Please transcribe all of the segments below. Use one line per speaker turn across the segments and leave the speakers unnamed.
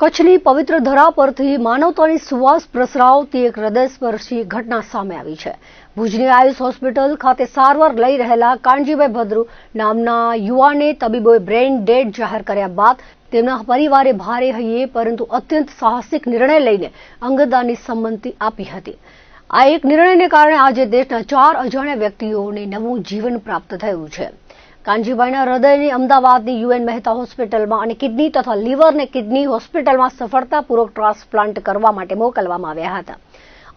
કચ્છની પવિત્ર ધરા પરથી માનવતાની સુવાસ પ્રસરાવતી એક હૃદયસ્પર્શી ઘટના સામે આવી છે। ભુજની આયુષ હોસ્પિટલ ખાતે સારવાર લઈ રહેલા કાનજીભાઈ ભદ્રુ નામના યુવાને તબીબોએ બ્રેઇન ડેડ જાહેર કર્યા બાદ તેમના પરિવારે ભારે હૈયે પરંતુ અત્યંત સાહસિક નિર્ણય લઈને અંગદાનની સંમતિ આપી હતી। આ એક નિર્ણયને કારણે આજે દેશના 4 અજાણ્યા વ્યક્તિઓને નવું જીવન પ્રાપ્ત થયું છે। કાનજીભાઈના હૃદયની અમદાવાદની યુએન મહેતા હોસ્પિટલમાં અને કિડની તથા લીવરને કિડની હોસ્પિટલમાં સફળતાપૂર્વક ટ્રાન્સપ્લાન્ટ કરવા માટે મોકલવામાં આવ્યા હતા।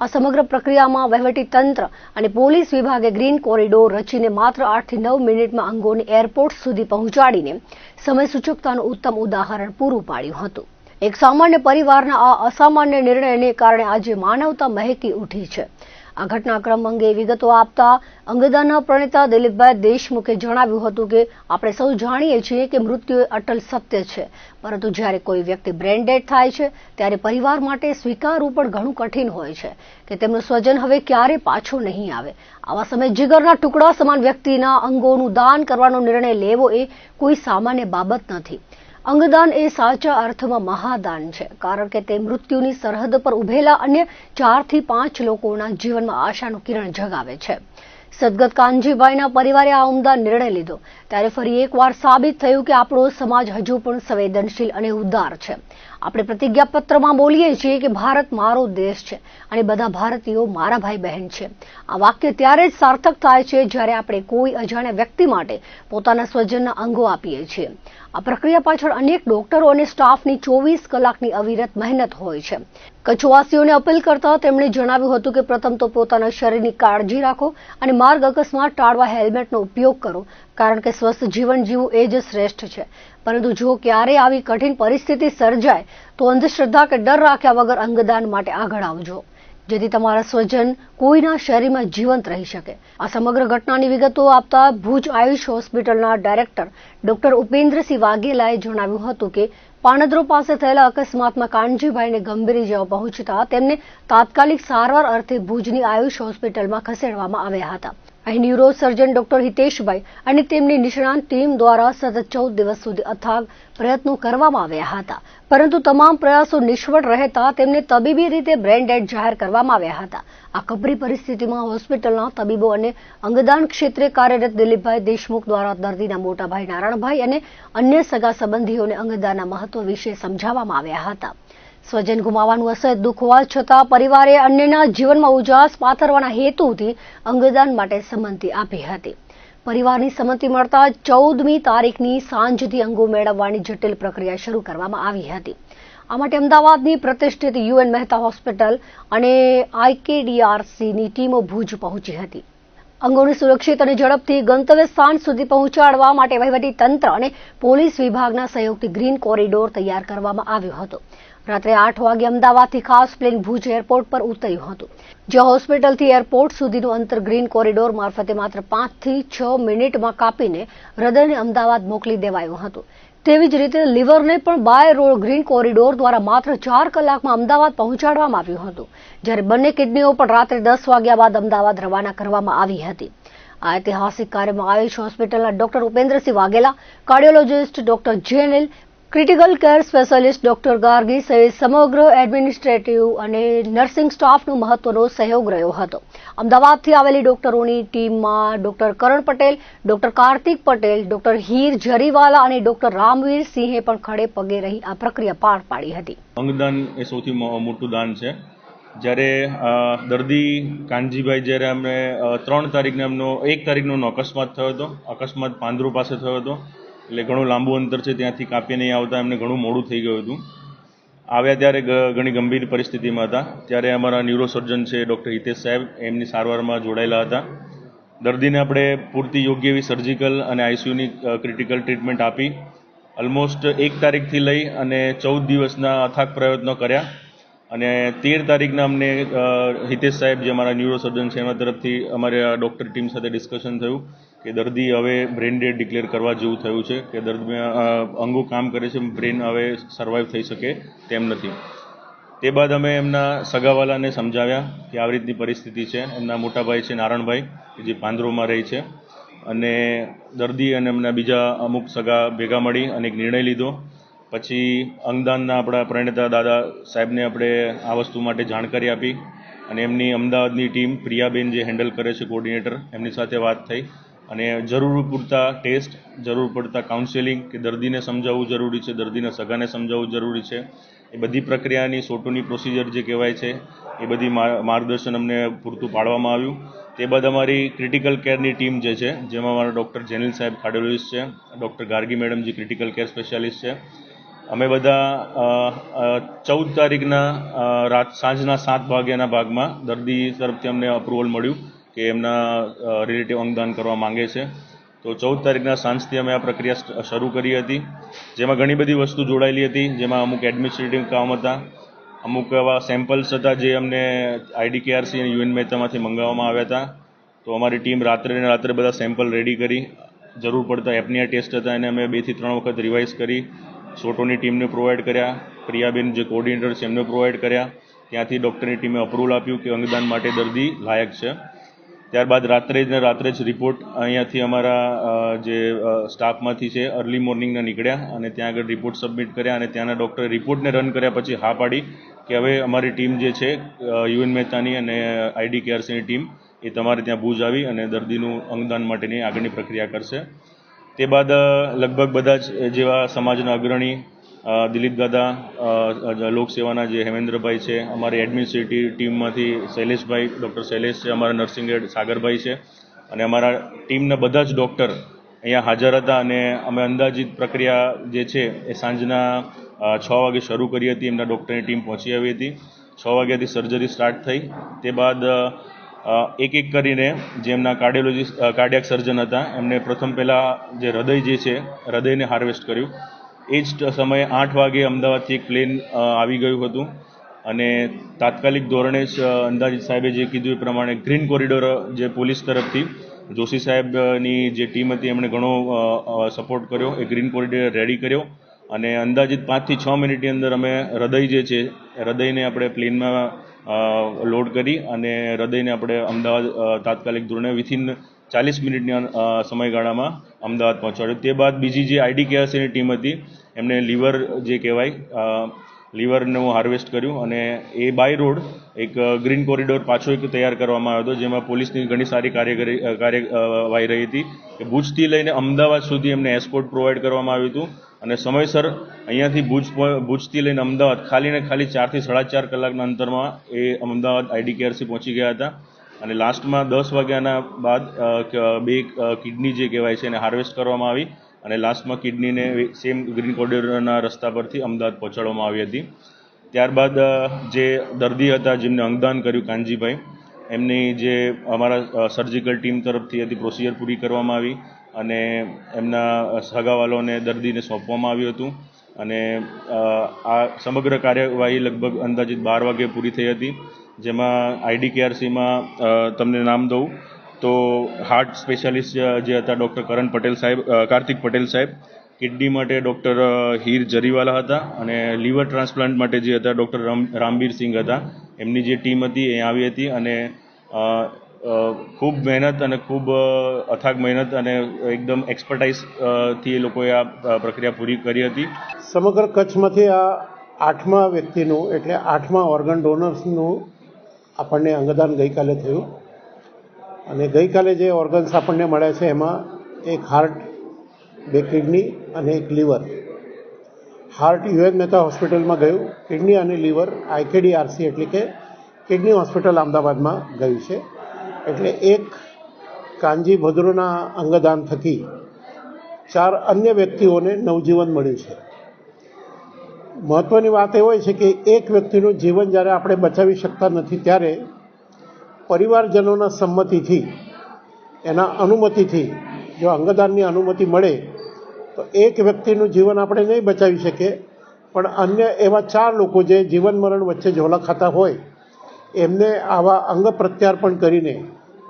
આ સમગ્ર પ્રક્રિયામાં વહીવટીતંત્ર અને પોલીસ વિભાગે ગ્રીન કોરિડોર રચીને માત્ર 8 થી 9 મિનિટમાં અંગોને એરપોર્ટ સુધી પહોંચાડીને સમયસૂચકતાનું ઉત્તમ ઉદાહરણ પૂરું પાડ્યું હતું। એક સામાન્ય પરિવારના આ અસામાન્ય નિર્ણયને કારણે આજે માનવતા મહેકી ઉઠી છે। આ ઘટનાક્રમ અંગે વિગતો આપતા અંગદાનના પ્રણેતા દિલીપભાઈ દેશમુખે જણાવ્યું હતું કે આપણે સૌ જાણીએ છીએ કે મૃત્યુ એ અટલ સત્ય છે, પરંતુ જ્યારે કોઈ વ્યક્તિ બ્રેઇન ડેડ થાય છે ત્યારે પરિવાર માટે સ્વીકારવું પણ ઘણું કઠિન હોય છે કે તેમનો સ્વજન હવે ક્યારે પાછો નહીં આવે। આવા સમયે જીગરના ટુકડા સમાન વ્યક્તિના અંગોનું દાન કરવાનો નિર્ણય લેવો એ કોઈ સામાન્ય બાબત નથી। અંગદાન એ સાચા અર્થમાં મહાદાન છે, કારણ કે તે મૃત્યુની સરહદ પર ઉભેલા અન્ય 4 થી 5 લોકોના જીવનમાં આશાનું કિરણ જગાવે છે। સદગત કાનજીભાઈના પરિવારે આ ઉમદા નિર્ણય લીધો ત્યારે ફરી એકવાર સાબિત થયું કે આપણો સમાજ હજુ પણ સંવેદનશીલ અને ઉદાર છે। આપણે પ્રતિજ્ઞાપત્રમાં બોલીએ છીએ કે ભારત મારો દેશ છે અને બધા ભારતીયો મારા ભાઈ બહેન છે। આ વાક્ય ત્યારે જ સાર્થક થાય છે જ્યારે આપણે કોઈ અજાણ્યા વ્યક્તિ માટે પોતાના સ્વજનના અંગો આપીએ છીએ। આ પ્રક્રિયા પાછળ અનેક ડોક્ટરો અને સ્ટાફની 24 કલાકની અવિરત મહેનત હોય છે। કચ્છવાસીઓને અપીલ કરતા તેમણે જણાવ્યું હતું કે પ્રથમ તો પોતાના શરીરની કાળજી રાખો અને માર્ગ અકસ્માત ટાળવા હેલ્મેટનો ઉપયોગ કરો, કારણ કે સ્વસ્થ જીવન જીવવું એ જ શ્રેષ્ઠ છે। પરંતુ જો ક્યારે આવી કઠિન પરિસ્થિતિ સર્જાય તો અંધશ્રદ્ધા કે ડર રાખ્યા વગર અંગદાન માટે આગળ આવજો, જેથી તમારા સ્વજન કોઈના શરીરમાં જીવંત રહી શકે। આ સમગ્ર ઘટનાની વિગતો આપતા ભુજ આયુષ હોસ્પિટલના ડાયરેક્ટર ડોક્ટર ઉપેન્દ્રસિંહ વાઘેલાએ જણાવ્યું હતું કે પાણદ્રો પાસે થયેલા અકસ્માતમાં કાનજીભાઈને ગંભીર ઇજાઓ પહોંચતા તેમને તાત્કાલિક સારવાર અર્થે ભુજની આયુષ હોસ્પિટલમાં ખસેડવામાં આવ્યા હતા। અહીં ન્યુરોસર્જન ડોક્ટર હિતેશભાઈ અને તેમની નિષ્ણાંત ટીમ દ્વારા સતત 14 દિવસ સુધી અથાગ પ્રયત્નો કરવામાં આવ્યા હતા, પરંતુ તમામ પ્રયાસો નિષ્ફળ રહેતા તેમને તબીબી રીતે બ્રેઇન ડેડ જાહેર કરવામાં આવ્યા હતા। આ કપરી પરિસ્થિતિમાં હોસ્પિટલના તબીબો અને અંગદાન ક્ષેત્રે કાર્યરત દિલીપભાઈ દેશમુખ દ્વારા દર્દીના મોટા ભાઈ નારાયણભાઈ અને અન્ય સગા સંબંધીઓને અંગદાનના મહત્વ વિશે સમજાવવામાં આવ્યા હતા। સ્વજન ગુમાવવાનું અસહ્ય દુઃખ હોવા છતાં પરિવારે અન્યના જીવનમાં ઉજાસ પાથરવાના હેતુથી અંગદાન માટે સંમતિ આપી હતી। પરિવારની સંમતિ મળતા 14મી તારીખની સાંજથી અંગો મેળવવાની જટિલ પ્રક્રિયા શરૂ કરવામાં આવી હતી। આ માટે અમદાવાદની પ્રતિષ્ઠિત યુએન મહેતા હોસ્પિટલ અને IKDRCની ટીમો ભુજ પહોંચી હતી। અંગોને સુરક્ષિત અને ઝડપથી ગંતવ્ય સ્થાન સુધી પહોંચાડવા માટે વહીવટીતંત્ર અને પોલીસ વિભાગના સહયોગથી ગ્રીન કોરિડોર તૈયાર કરવામાં આવ્યો હતો। રાત્રે 8 વાગે અમદાવાદથી ખાસ પ્લેન ભુજ એરપોર્ટ પર ઉતર્યું હતું, જ્યાં હોસ્પિટલથી એરપોર્ટ સુધીનું અંતર ગ્રીન કોરિડોર મારફતે માત્ર 5 થી 6 મિનિટમાં કાપીને હૃદયને અમદાવાદ મોકલી દેવાયું હતું। તેવી જ રીતે લીવરને પણ બાય રોડ ગ્રીન કોરિડોર દ્વારા માત્ર 4 કલાકમાં અમદાવાદ પહોંચાડવામાં આવ્યું હતું, જ્યારે બંને કિડનીઓ પણ રાત્રે 10 વાગ્યા બાદ અમદાવાદ રવાના કરવામાં આવી હતી। આ ઐતિહાસિક કાર્યમાં આયુષ હોસ્પિટલના doctor Upendrasinh Vaghela, cardiologist doctor Jenil, critical care specialist doctor Gargi સહિત સમગ્ર એડમિનિસ્ટ્રેટિવ અને નર્સિંગ સ્ટાફનો મહત્વનો સહયોગ રહ્યો હતો। અમદાવાદથી આવેલી ડોક્ટરોની ટીમમાં ડોક્ટર કરણ પટેલ, ડોક્ટર કાર્તિક પટેલ, ડોક્ટર હીર જરીવાલા અને ડોક્ટર રામવીર સિંહે પણ ખડે પગે રહી આ પ્રક્રિયા પાર પાડી હતી।
અંગદાન એ સૌથી મોટું દાન છે। જ્યારે દર્દી કાનજીભાઈ, જ્યારે અમને 3 તારીખને એમનો 1 તારીખનો અકસ્માત થયો હતો। અકસ્માત પાંદરો પાસે થયો હતો, એટલે ઘણું લાંબુ અંતર છે, ત્યાંથી કાપી નહીં આવતા એમને ઘણું મોડું થઈ ગયું હતું। આવ્યા ત્યારે ઘણી ગંભીર પરિસ્થિતિમાં હતા, ત્યારે અમારા ન્યુરોસર્જન છે ડૉક્ટર હિતેશ સાહેબ એમની સારવારમાં જોડાયેલા હતા। દર્દીને આપણે પૂરતી યોગ્ય એવી સર્જિકલ અને આઈસીયુની ક્રિટિકલ ટ્રીટમેન્ટ આપી ઓલમોસ્ટ 1 તારીખથી લઈ અને 14 દિવસના અથાગ પ્રયત્નો કર્યા અને 13 તારીખના અમને હિતેશ સાહેબ જે અમારા ન્યુરોસર્જન છે એમના તરફથી અમારી ડૉક્ટર ટીમ સાથે ડિસ્કશન થયું કે દર્દી હવે બ્રેઇન ડેડ ડિક્લેર કરવા જેવું થયું છે, કે દર્દીમાં અંગો કામ કરે છે, બ્રેઇન હવે સર્વાઈવ થઈ શકે તેમ નથી। તે બાદ અમે એમના સગાવાલાને સમજાવ્યા કે આવી રીતની પરિસ્થિતિ છે। એમના મોટા ભાઈ છે નારાયણભાઈ, કે જે પાંદરોમાં રહે છે, અને દર્દી અને એમના બીજા અમુક સગા ભેગા મળી અને એક નિર્ણય લીધો પછી અંગદાનના આપણા પ્રણેતા દાદા સાહેબને આપણે આ વસ્તુ માટે જાણકારી આપી અને એમની અમદાવાદની ટીમ પ્રિયાબેન જે હેન્ડલ કરે છે કોર્ડિનેટર, એમની સાથે વાત થઈ અને જરૂર પૂરતા ટેસ્ટ, જરૂર પડતા કાઉન્સેલિંગ કે દર્દીને સમજાવવું જરૂરી છે, દર્દીના સગાને સમજાવવું જરૂરી છે, એ બધી પ્રક્રિયાની સોટોની પ્રોસિજર જે કહેવાય છે એ બધી માર્ગદર્શન અમને પૂરતું પાડવામાં આવ્યું. તે બાદ અમારી ક્રિટિકલ કેરની ટીમ જે છે, જેમાં અમારા ડૉક્ટર જેનિલ સાહેબ કાર્ડિયોલોજિસ્ટ છે, ડૉક્ટર ગાર્ગી મેડમ જે ક્રિટિકલ કેર સ્પેશિયાલિસ્ટ છે, અમે બધા 14 તારીખના સાંજના 7 વાગ્યાના ભાગમાં દર્દી તરફથી અમને અપ્રુવલ મળ્યું કે એમના રિલેટિવ અંગદાન કરવા માંગે છે. તો 14 તારીખના સાંજથી અમે આ પ્રક્રિયા શરૂ કરી હતી, જેમાં ઘણી બધી વસ્તુ જોડાયેલી હતી, જેમાં અમુક એડમિનિસ્ટ્રેટિવ કામ હતા, અમુક એવા સેમ્પલ્સ હતા જે અમને IDKRC અને UN મહેતામાંથી મંગાવવામાં આવ્યા હતા. તો અમારી ટીમ રાત્રે બધા સેમ્પલ રેડી કરી, જરૂર પડતા એપનિયા ટેસ્ટ હતા એને અમે 2 થી 3 વખત રિવાઇઝ કરી, સોટોની ટીમને પ્રોવાઈડ કર્યા, પ્રિયાબેન જે કોર્ડિનેટર છે એમને પ્રોવાઈડ કર્યા. ત્યાંથી ડૉક્ટરની ટીમે અપ્રુવલ આપ્યું કે અંગદાન માટે દર્દી લાયક છે. ત્યારબાદ રાત્રે જ રિપોર્ટ અહીંયાથી અમારા જે સ્ટાફમાંથી છે અર્લી મોર્નિંગના નીકળ્યા અને ત્યાં આગળ રિપોર્ટ સબમિટ કર્યા અને ત્યાંના ડૉક્ટરે રિપોર્ટને રન કર્યા પછી હા પાડી કે હવે અમારી ટીમ જે છે UN મહેતાની અને IDKRCની ટીમ એ તમારે ત્યાં ભુજ આવી અને દર્દીનું અંગદાન માટેની આગળની પ્રક્રિયા કરશે. તે બાદ લગભગ બધા જ જેવા સમાજના અગ્રણી, દિલીપ દાદા, લોકસેવાના જે હેમેન્દ્રભાઈ છે, અમારી એડમિનિસ્ટ્રેટિવ ટીમમાંથી શૈલેષભાઈ, ડૉક્ટર શૈલેષ છે, અમારા નર્સિંગ હેડ સાગરભાઈ છે અને અમારા ટીમના બધા જ ડૉક્ટર અહીંયા હાજર હતા અને અમે અંદાજિત પ્રક્રિયા જે છે એ સાંજના 6 વાગે શરૂ કરી હતી. એમના ડૉક્ટરની ટીમ પહોંચી આવી હતી. 6 વાગ્યાથી સર્જરી સ્ટાર્ટ થઈ. તે બાદ એક કરીને જે એમના કાર્ડિયાક સર્જન હતા એમને પ્રથમ પહેલાં જે હૃદય જે છે હૃદયને હાર્વેસ્ટ કર્યું. એ જ સમયે 8 વાગે અમદાવાદથી એક પ્લેન આવી ગયું હતું અને તાત્કાલિક ધોરણે જ અંદાજિત સાહેબે જે કીધું એ પ્રમાણે ગ્રીન કોરિડોર જે પોલીસ તરફથી જોશી સાહેબની જે ટીમ હતી એમણે ઘણો સપોર્ટ કર્યો, એ ગ્રીન કોરિડોર રેડી કર્યો અને અંદાજિત 5 થી 6 મિનિટની અંદર અમે હૃદય જે છે હૃદયને આપણે પ્લેનમાં લોડ કરી અને હૃદયને આપણે અમદાવાદ તાત્કાલિક ધોરણે વિથિન 40 મિનિટના સમયગાળામાં અમદાવાદ પહોંચાડ્યું. તે બાદ બીજી જે IDKRCની ટીમ હતી એમને લીવર જે કહેવાય લીવરનું હાર્વેસ્ટ કર્યું અને એ બાય રોડ એક ગ્રીન કોરિડોર પાછો એક તૈયાર કરવામાં આવ્યો હતો, જેમાં પોલીસની ઘણી સારી કાર્યવાહી રહી હતી કે ભુજથી લઈને અમદાવાદ સુધી એમને એસ્કોર્ટ પ્રોવાઈડ કરવામાં આવ્યું હતું અને સમયસર અહીંયાથી ભુજથી લઈને અમદાવાદ ખાલી 4 થી 4.5 કલાકના અંતરમાં એ અમદાવાદ IDKRC પહોંચી ગયા હતા અને લાસ્ટમાં 10 વાગ્યાના બાદ 2 કિડની જે કહેવાય છે એને હાર્વેસ્ટ કરવામાં આવી અને લાસ્ટમાં કિડનીને સેમ ગ્રીન કોરિડોરના રસ્તા પરથી અમદાવાદ પહોંચાડવામાં આવી હતી. ત્યારબાદ જે દર્દી હતા જેમને અંગદાન કર્યું, કાનજીભાઈ, એમની જે અમારા સર્જિકલ ટીમ તરફથી હતી પ્રોસિજર પૂરી કરવામાં આવી અને એમના સગાવાલોને દર્દીને સોંપવામાં આવ્યું હતું અને આ સમગ્ર કાર્યવાહી લગભગ અંદાજિત 12 વાગે પૂરી થઈ હતી. જેમાં IDKRCમાં તમને નામ દઉં તો હાર્ટ સ્પેશિયાલિસ્ટ જે હતા ડૉક્ટર કાર્તિક પટેલ સાહેબ, કિડની માટે ડૉક્ટર હીર જરીવાલા હતા અને લીવર ટ્રાન્સપ્લાન્ટ માટે જે હતા ડૉક્ટર રામબીર સિંઘ હતા. એમની જે ટીમ હતી એ આવી હતી અને ખૂબ મહેનત અને ખૂબ અથાગ મહેનત અને એકદમ એક્સપર્ટાઇઝથી એ લોકોએ આ પ્રક્રિયા પૂરી કરી હતી.
સમગ્ર કચ્છમાંથી આ 8મા વ્યક્તિનું એટલે 8મા ઓર્ગન ડોનર્સનું આપણને અંગદાન ગઈકાલે થયું અને ગઈકાલે જે ઓર્ગન્સ આપણને મળ્યા છે એમાં એક હાર્ટ, 2 કિડની અને એક લીવર. હાર્ટ UN મહેતા હોસ્પિટલમાં ગયું, કિડની અને લીવર IKDRC એટલે કે કિડની હોસ્પિટલ અમદાવાદમાં ગયું છે. એટલે એક કાનજી ભદ્રોના અંગદાન થકી 4 અન્ય વ્યક્તિઓને નવજીવન મળ્યું છે. મહત્ત્વની વાત એ હોય છે કે એક વ્યક્તિનું જીવન જ્યારે આપણે બચાવી શકતા નથી ત્યારે પરિવારજનોના સંમતિથી, એના અનુમતિથી જો અંગદાનની અનુમતિ મળે તો એક વ્યક્તિનું જીવન આપણે નહીં બચાવી શકીએ પણ અન્ય એવા 4 લોકો જે જીવન મરણ વચ્ચે ઝોલા ખાતા હોય એમને આવા અંગ પ્રત્યાર્પણ કરીને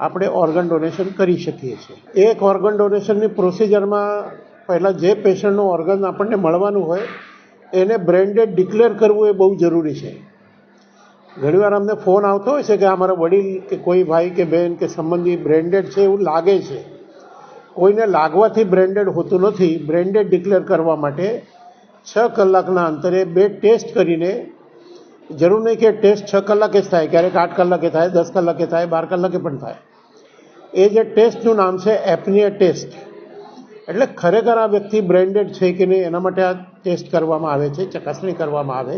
આપણે ઓર્ગન ડોનેશન કરી શકીએ છીએ. એક ઓર્ગન ડોનેશનની પ્રોસિજરમાં પહેલાં જે પેશન્ટનું ઓર્ગન આપણને મળવાનું હોય એને બ્રેન્ડેડ ડિક્લેર કરવું એ બહુ જરૂરી છે. ઘણીવાર અમને ફોન આવતો હોય છે કે અમારા વડીલ કે કોઈ ભાઈ કે બહેન કે સંબંધી બ્રેન્ડેડ છે એવું લાગે છે. કોઈને લાગવાથી બ્રેન્ડેડ હોતું નથી. બ્રેન્ડેડ ડિક્લેર કરવા માટે 6 કલાકના અંતરે 2 ટેસ્ટ કરીને, જરૂર નહીં કે ટેસ્ટ 6 કલાકે જ થાય, ક્યારેક 8 કલાકે થાય, 10 કલાકે થાય, 12 કલાકે પણ થાય. એ જે ટેસ્ટનું નામ છે એપનિયા ટેસ્ટ. એટલે ખરેખર આ વ્યક્તિ બ્રેન્ડેડ છે કે નહીં એના માટે આ ટેસ્ટ કરવામાં આવે છે, ચકાસણી કરવામાં આવે.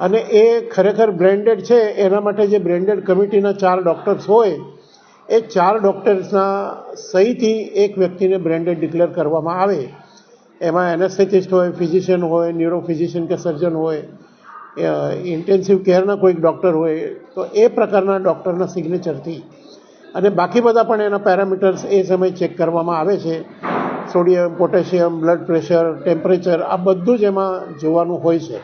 અને એ ખરેખર બ્રેન્ડેડ છે એના માટે જે બ્રેન્ડેડ કમિટીના 4 ડૉક્ટર્સ હોય, એ 4 ડૉક્ટર્સના સહીથી એક વ્યક્તિને બ્રેન્ડેડ ડિક્લેર કરવામાં આવે. એમાં એનેસ્થેટિસ્ટ હોય, ફિઝિશિયન હોય, ન્યુરો ફિઝિશિયન કે સર્જન હોય, ઇન્ટેન્સિવ કેરના કોઈક ડૉક્ટર હોય, તો એ પ્રકારના ડૉક્ટરના સિગ્નેચરથી અને બાકી બધા પણ એના પેરામીટર્સ એ સમયે ચેક કરવામાં આવે છે. Sodium, potassium, blood pressure, temperature, આ બધું જ એમાં જોવાનું હોય છે.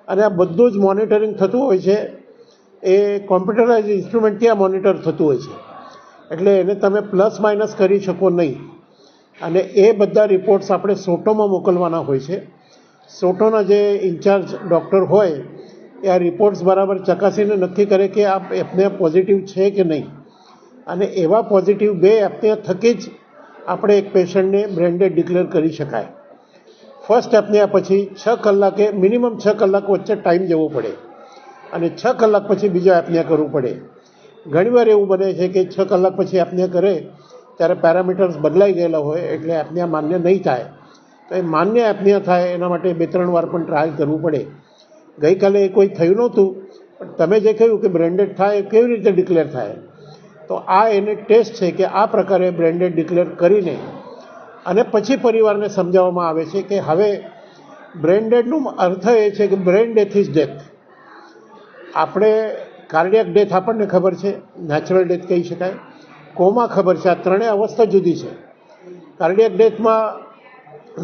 અને આ બધું જ મોનિટરિંગ થતું હોય છે. એ કોમ્પ્યુટરાઇઝ ઇન્સ્ટ્રુમેન્ટથી આ મોનિટર થતું હોય છે. એટલે એને તમે પ્લસ માઇનસ કરી શકો નહીં. અને એ બધા રિપોર્ટ્સ આપણે સોટોમાં મોકલવાના હોય છે. સોટોના જે ઇન્ચાર્જ ડૉક્ટર હોય એ આ રિપોર્ટ્સ બરાબર ચકાસીને નક્કી કરે કે આ એપનિયા પોઝિટિવ છે કે નહીં. અને એવા પોઝિટિવ 2 એપનિયા થકી જ આપણે એક પેશન્ટને બ્રેન્ડેડ ડિક્લેર કરી શકાય. ફર્સ્ટ એપનિયા પછી 6 કલાકે, મિનિમમ 6 કલાક વચ્ચે ટાઈમ જવો પડે અને 6 કલાક પછી બીજો એપનિયા કરવું પડે. ઘણીવાર એવું બને છે કે 6 કલાક પછી એપનિયા કરે ત્યારે પેરામીટર્સ બદલાઈ ગયેલા હોય એટલે એપનિયા માન્ય નહીં થાય. તો એ માન્ય એપનિયા થાય એના માટે 2-3 વાર પણ ટ્રાયલ કરવું પડે. ગઈકાલે એ કોઈ થયું નહોતું, પણ તમે જે કહ્યું કે બ્રેન્ડેડ થાય એ કેવી રીતે ડિક્લેર થાય, તો આ એને ટેસ્ટ છે કે આ પ્રકારે બ્રેન્ડેડ ડિક્લેર કરીને અને પછી પરિવારને સમજાવવામાં આવે છે કે હવે બ્રેન્ડેડનું અર્થ એ છે કે બ્રેન ડેથ ઇઝ ડેથ. આપણે કાર્ડિયક ડેથ આપણને ખબર છે, નેચરલ ડેથ કહી શકાય, કોમા ખબર છે. આ ત્રણેય અવસ્થા જુદી છે. કાર્ડિયક ડેથમાં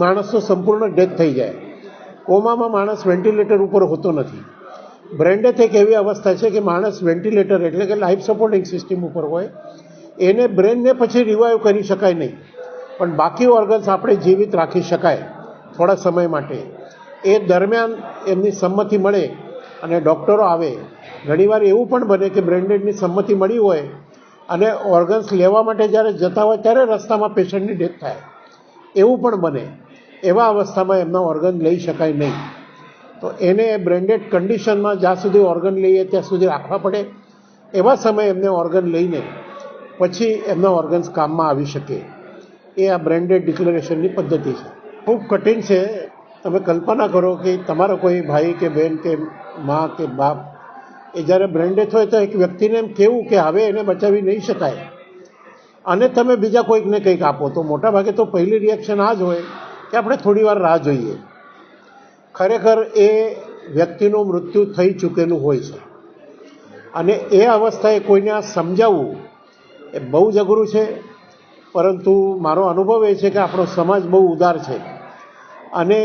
માણસનો સંપૂર્ણ ડેથ થઈ જાય. કોમામાં માણસ વેન્ટિલેટર ઉપર હોતો નથી. બ્રેન ડેથ એક એવી અવસ્થા છે કે માણસ વેન્ટિલેટર એટલે કે લાઈફ સપોર્ટિંગ સિસ્ટમ ઉપર હોય. એને બ્રેનને પછી રિવાઈવ કરી શકાય નહીં, પણ બાકી ઓર્ગન્સ આપણે જીવિત રાખી શકાય થોડા સમય માટે. એ દરમિયાન એમની સંમતિ મળે અને ડૉક્ટરો આવે. ઘણીવાર એવું પણ બને કે બ્રેન્ડેડની સંમતિ મળી હોય અને ઓર્ગન્સ લેવા માટે જ્યારે જતા હોય ત્યારે રસ્તામાં પેશન્ટની ડેથ થાય, એવું પણ બને. એવા અવસ્થામાં એમના ઓર્ગન લઈ શકાય નહીં. તો એને બ્રેન્ડેડ કન્ડિશનમાં જ્યાં સુધી ઓર્ગન લઈએ ત્યાં સુધી રાખવા પડે. એવા સમયે એમને ઓર્ગન લઈને પછી એમના ઓર્ગન્સ કામમાં આવી શકે. એ આ બ્રેન્ડેડ ડિક્લેરેશનની પદ્ધતિ છે. ખૂબ કઠિન છે. તમે કલ્પના કરો કે તમારો કોઈ ભાઈ કે બહેન કે મા કે બાપ એ જ્યારે બ્રેન્ડેડ હોય તો એક વ્યક્તિને એમ કહેવું કે હવે એને બચાવી નહીં શકાય અને તમે બીજા કોઈકને કંઈક આપો, તો મોટાભાગે તો પહેલી રિએક્શન આ જ હોય કે આપણે થોડી વાર રાહ જોઈએ. ખરેખર એ વ્યક્તિનું મૃત્યુ થઈ ચૂકેલું હોય છે અને એ અવસ્થાએ કોઈને આ સમજાવવું એ બહુ જ અઘરું છે. પરંતુ મારો અનુભવ એ છે કે આપણો સમાજ બહુ ઉદાર છે અને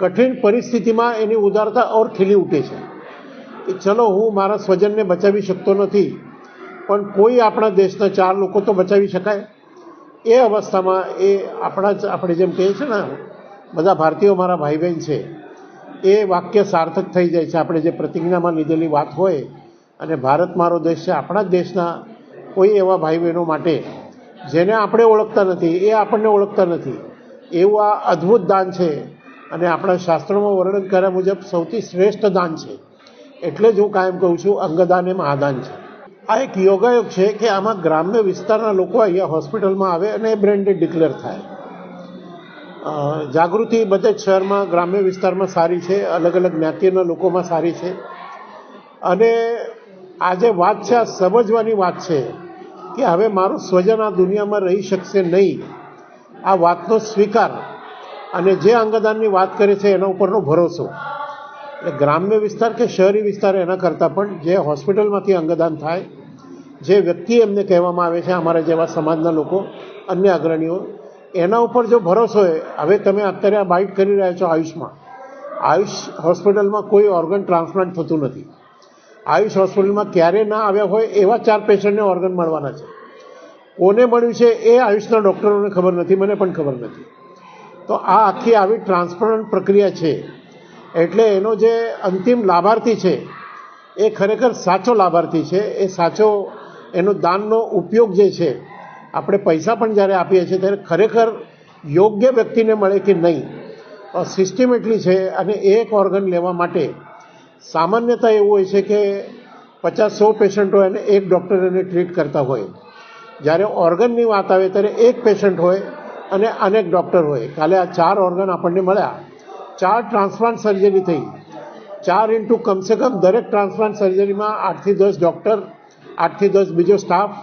કઠિન પરિસ્થિતિમાં એની ઉદારતા ઓર ખીલી ઉઠે છે કે ચલો હું મારા સ્વજનને બચાવી શકતો નથી, પણ કોઈ આપણા દેશના 4 લોકો તો બચાવી શકાય. એ અવસ્થામાં એ આપણે જેમ કહીએ છીએ ને બધા ભારતીયો મારા ભાઈ બહેન છે, એ વાક્ય સાર્થક થઈ જાય છે. આપણે જે પ્રતિજ્ઞામાં લીધેલી વાત હોય અને ભારત મારો દેશ છે, આપણા જ દેશના કોઈ એવા ભાઈ બહેનો માટે જેને આપણે ઓળખતા નથી, એ આપણને ઓળખતા નથી, એવું આ અદ્ભુત દાન છે અને આપણા શાસ્ત્રોમાં વર્ણન કર્યા મુજબ સૌથી શ્રેષ્ઠ દાન છે. એટલે જ હું કાયમ કહું છું અંગદાન એ મહાદાન છે. આ એક યોગાયોગ છે કે આમાં ગ્રામ્ય વિસ્તારના લોકો અહીંયા હોસ્પિટલમાં આવે અને એ બ્રેન્ડેડ ડિક્લેર થાય. જાગૃતિ બધે જ શહેરમાં ગ્રામ્ય વિસ્તારમાં સારી છે, અલગ અલગ જ્ઞાતિના લોકોમાં સારી છે. અને આ જે વાત છે આ સમજવાની વાત છે કે હવે મારું સ્વજન આ દુનિયામાં રહી શકશે નહીં. આ વાતનો સ્વીકાર અને જે અંગદાનની વાત કરે છે એના ઉપરનો ભરોસો. એટલે ગ્રામ્ય વિસ્તાર કે શહેરી વિસ્તાર એના કરતાં પણ જે હોસ્પિટલમાંથી અંગદાન થાય, જે વ્યક્તિ એમને કહેવામાં આવે છે અમારા જેવા સમાજના લોકો, અન્ય અગ્રણીઓ, એના ઉપર જો ભરોસો હોય. હવે તમે અત્યારે આ બાઇટ કરી રહ્યા છો આયુષમાં. આયુષ હોસ્પિટલમાં કોઈ ઓર્ગન ટ્રાન્સપ્લાન્ટ થતું નથી. આયુષ હોસ્પિટલમાં ક્યારેય ના આવ્યા હોય એવા 4 પેશન્ટને ઓર્ગન મળવાના છે. કોને મળ્યું છે એ આયુષના ડૉક્ટરોને ખબર નથી, મને પણ ખબર નથી. તો આ આખી આવી ટ્રાન્સપ્લાન્ટ પ્રક્રિયા છે. એટલે એનો જે અંતિમ લાભાર્થી છે એ ખરેખર સાચો લાભાર્થી છે. એ સાચો એનો દાનનો ઉપયોગ જે છે, આપણે પૈસા પણ જ્યારે આપીએ છીએ ત્યારે ખરેખર યોગ્ય વ્યક્તિને મળે કે નહીં સિસ્ટમ એટલી છે અને એક ઓર્ગન લેવા માટે સામાન્યતા એવું હોય છે કે 50-100 પેશન્ટ હોય અને એક ડૉક્ટર એને ટ્રીટ કરતા હોય. જ્યારે ઓર્ગનની વાત આવે ત્યારે એક પેશન્ટ હોય અને અનેક ડૉક્ટર હોય. કાલે આ 4 ઓર્ગન આપણને મળ્યા, 4 ટ્રાન્સપ્લાન્ટ સર્જરી થઈ, 4 ઇન્ટુ કમસે કમ દરેક ટ્રાન્સપ્લાન્ટ સર્જરીમાં 8 થી 10 ડૉક્ટર, 8 થી 10 બીજો સ્ટાફ,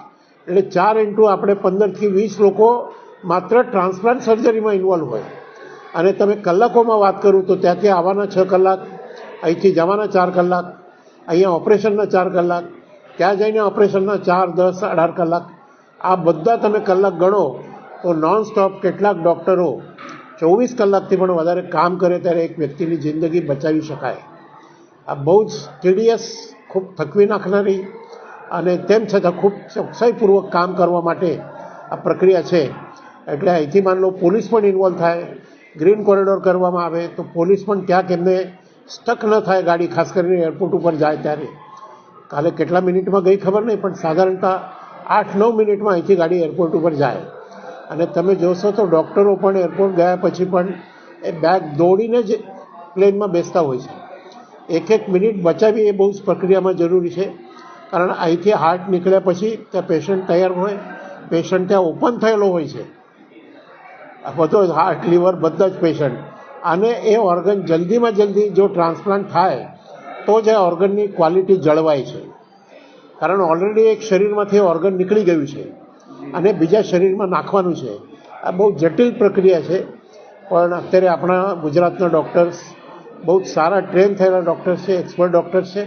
એટલે 4 ઇન્ટુ આપણે 15 થી 20 લોકો માત્ર ટ્રાન્સપ્લાન્ટ સર્જરીમાં ઇન્વોલ્વ હોય. અને તમે કલાકોમાં વાત કરું તો ત્યાંથી આવવાના 6 કલાક, અહીંથી જવાના 4 કલાક, અહીંયા ઓપરેશનના 4 કલાક, ત્યાં જઈને ઓપરેશનના 4, 10, 18 કલાક, આ બધા તમે કલાક ગણો તો નોન સ્ટોપ કેટલાક ડૉક્ટરો 24 કલાકથી પણ વધારે કામ કરે ત્યારે એક વ્યક્તિની જિંદગી બચાવી શકાય. આ બહુ જ ટીડિયસ, ખૂબ થકવી નાખનારી અને તેમ છતાં ખૂબ ચોકસાઈપૂર્વક કામ કરવા માટે આ પ્રક્રિયા છે. એટલે અહીંથી માની લો પોલીસ પણ ઇન્વોલ્વ થાય, ગ્રીન કોરિડોર કરવામાં આવે તો પોલીસ પણ ક્યાંક એમને સ્ટક ન થાય ગાડી, ખાસ કરીને એરપોર્ટ ઉપર જાય ત્યારે. કાલે કેટલા મિનિટમાં ગઈ ખબર નહીં, પણ સાધારણતઃ 8-9 મિનિટમાં અહીંથી ગાડી એરપોર્ટ ઉપર જાય. અને તમે જોશો તો ડૉક્ટરો પણ એરપોર્ટ ગયા પછી પણ એ બેગ દોડીને જ પ્લેનમાં બેસતા હોય છે. એક મિનિટ બચાવી એ બહુ જ પ્રક્રિયામાં જરૂરી છે. કારણ અહીંથી હાર્ટ નીકળ્યા પછી ત્યાં પેશન્ટ તૈયાર હોય, પેશન્ટ ત્યાં ઓપન થયેલો હોય છે, બધો હાર્ટ, લીવર બધા જ પેશન્ટ. અને એ ઓર્ગન જલ્દીમાં જલ્દી જો ટ્રાન્સપ્લાન્ટ થાય તો જ આ ઓર્ગનની ક્વોલિટી જળવાય છે. કારણ ઓલરેડી એક શરીરમાંથી ઓર્ગન નીકળી ગયું છે અને બીજા શરીરમાં નાખવાનું છે. આ બહુ જટિલ પ્રક્રિયા છે, પણ અત્યારે આપણા ગુજરાતના ડૉક્ટર્સ બહુ જ સારા ટ્રેન થયેલા ડૉક્ટર્સ છે, એક્સપર્ટ ડૉક્ટર્સ છે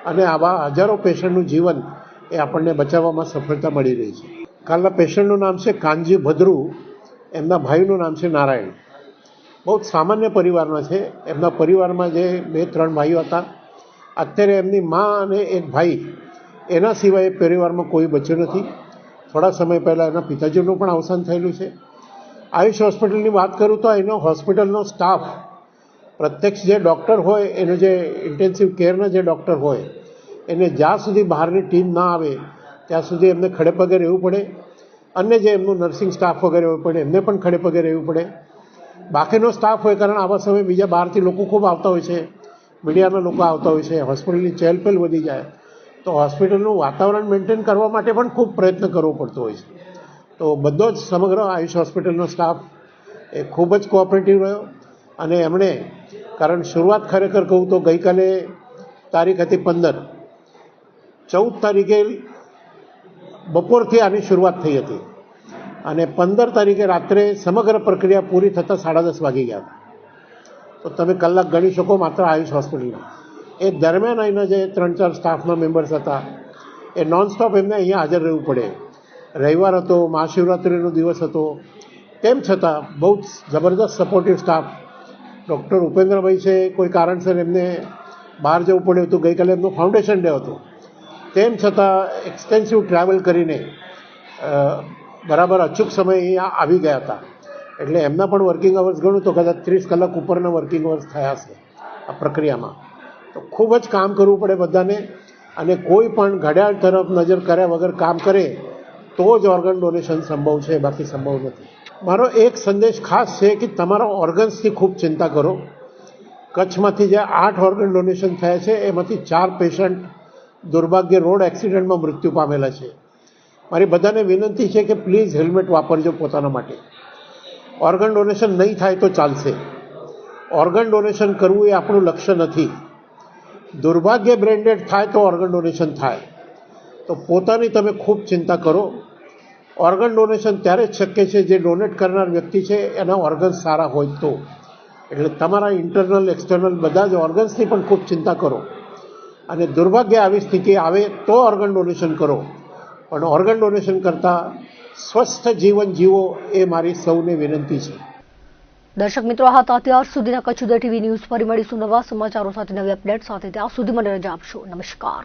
અને આવા હજારો પેશન્ટનું જીવન એ આપણને બચાવવામાં સફળતા મળી રહી છે. કાલના પેશન્ટનું નામ છે કાનજી ભદ્રુ, એમના ભાઈનું નામ છે નારાયણ. બહુ જ સામાન્ય પરિવારના છે. એમના પરિવારમાં જે 2-3 ભાઈઓ હતા, અત્યારે એમની મા અને એક ભાઈ, એના સિવાય પરિવારમાં કોઈ બચ્યું નથી. થોડા સમય પહેલાં એના પિતાજીનું પણ અવસાન થયેલું છે. આયુષ હોસ્પિટલની વાત કરું તો એનો હોસ્પિટલનો સ્ટાફ, પ્રત્યક્ષ જે ડૉક્ટર હોય, એનો જે ઇન્ટેન્સિવ કેરના જે ડૉક્ટર હોય, એને જ્યાં સુધી બહારની ટીમ ના આવે ત્યાં સુધી એમને ખડે પગે રહેવું પડે. અને જે એમનું નર્સિંગ સ્ટાફ વગેરે હોય પણ એમને પણ ખડે પગે રહેવું પડે. બાકીનો સ્ટાફ હોય, કારણ આવા સમયે બીજા બહારથી લોકો ખૂબ આવતા હોય છે, મીડિયાના લોકો આવતા હોય છે, હોસ્પિટલની ચહેલપહેલ વધી જાય તો હોસ્પિટલનું વાતાવરણ મેન્ટેન કરવા માટે પણ ખૂબ પ્રયત્ન કરવો પડતો હોય છે. તો બધો જ સમગ્ર આયુષ હોસ્પિટલનો સ્ટાફ એ ખૂબ જ કોઓપરેટિવ રહ્યો. અને એમણે, કારણ શરૂઆત ખરેખર કહું તો ગઈકાલે તારીખ હતી 15, 14 તારીખે બપોરથી આની શરૂઆત થઈ હતી અને 15 તારીખે રાત્રે સમગ્ર પ્રક્રિયા પૂરી થતાં 10:30 વાગી ગયા હતા. તો તમે કલાક ગણી શકો માત્ર આયુષ હોસ્પિટલમાં. એ દરમિયાન અહીંના જે 3-4 સ્ટાફના મેમ્બર્સ હતા એ નોનસ્ટોપ એમને અહીંયા હાજર રહેવું પડે. રવિવાર હતો, મહાશિવરાત્રિનો દિવસ હતો, તેમ છતાં બહુ જ જબરદસ્ત સપોર્ટિવ સ્ટાફ. ડૉક્ટર ઉપેન્દ્રભાઈ છે, કોઈ કારણસર એમને બહાર જવું પડ્યું હતું, ગઈકાલે એમનો ફાઉન્ડેશન ડે હતો, તેમ છતાં એક્સટેન્સિવ ટ્રાવેલ કરીને બરાબર અચૂક સમય અહીંયા આવી ગયા હતા. એટલે એમના પણ વર્કિંગ અવર્સ ગણું તો કદાચ 30 કલાક ઉપરના વર્કિંગ અવર્સ થયા છે આ પ્રક્રિયામાં. તો ખૂબ જ કામ કરવું પડે બધાને. અને કોઈ પણ ઘડિયાળ તરફ નજર કર્યા વગર કામ કરે તો જ ઓર્ગન ડોનેશન સંભવ છે, બાકી સંભવ નથી. મારો એક સંદેશ ખાસ છે કે તમારા ઓર્ગન્સની ખૂબ ચિંતા કરો. કચ્છમાંથી જે 8 ઓર્ગન ડોનેશન થયા છે એમાંથી 4 પેશન્ટ દુર્ભાગ્ય રોડ એક્સિડન્ટમાં મૃત્યુ પામેલા છે. મારી બધાને વિનંતી છે કે પ્લીઝ હેલ્મેટ વાપરજો પોતાના માટે. ઓર્ગન ડોનેશન નહીં થાય તો ચાલશે, ઓર્ગન ડોનેશન કરવું એ આપણું લક્ષ્ય નથી. દુર્ભાગ્ય બ્રેન્ડેડ થાય તો ઓર્ગન ડોનેશન થાય. તો પોતાની તમે ખૂબ ચિંતા કરો. ઓર્ગન ડોનેશન ત્યારે જ શક્ય છે જે ડોનેટ કરનાર વ્યક્તિ છે એના ઓર્ગન્સ સારા હોય તો. એટલે તમારા ઇન્ટરનલ એક્સટર્નલ બધા જ ઓર્ગન્સની પણ ખૂબ ચિંતા કરો. અને દુર્ભાગ્ય આવી સ્થિતિ આવે તો ઓર્ગન ડોનેશન કરો, પણ ઓર્ગન ડોનેશન કરતાં સ્વસ્થ જીવન જીવો એ મારી સૌને વિનંતી છે.
દર્શક મિત્રો, આ હતા અત્યાર સુધીના કચ્છ ઉદય ટીવી ન્યૂઝ. ફરી મળીશું નવા સમાચારો સાથે, નવી અપડેટ સાથે. ત્યાં સુધી મને રજા આપશો. નમસ્કાર.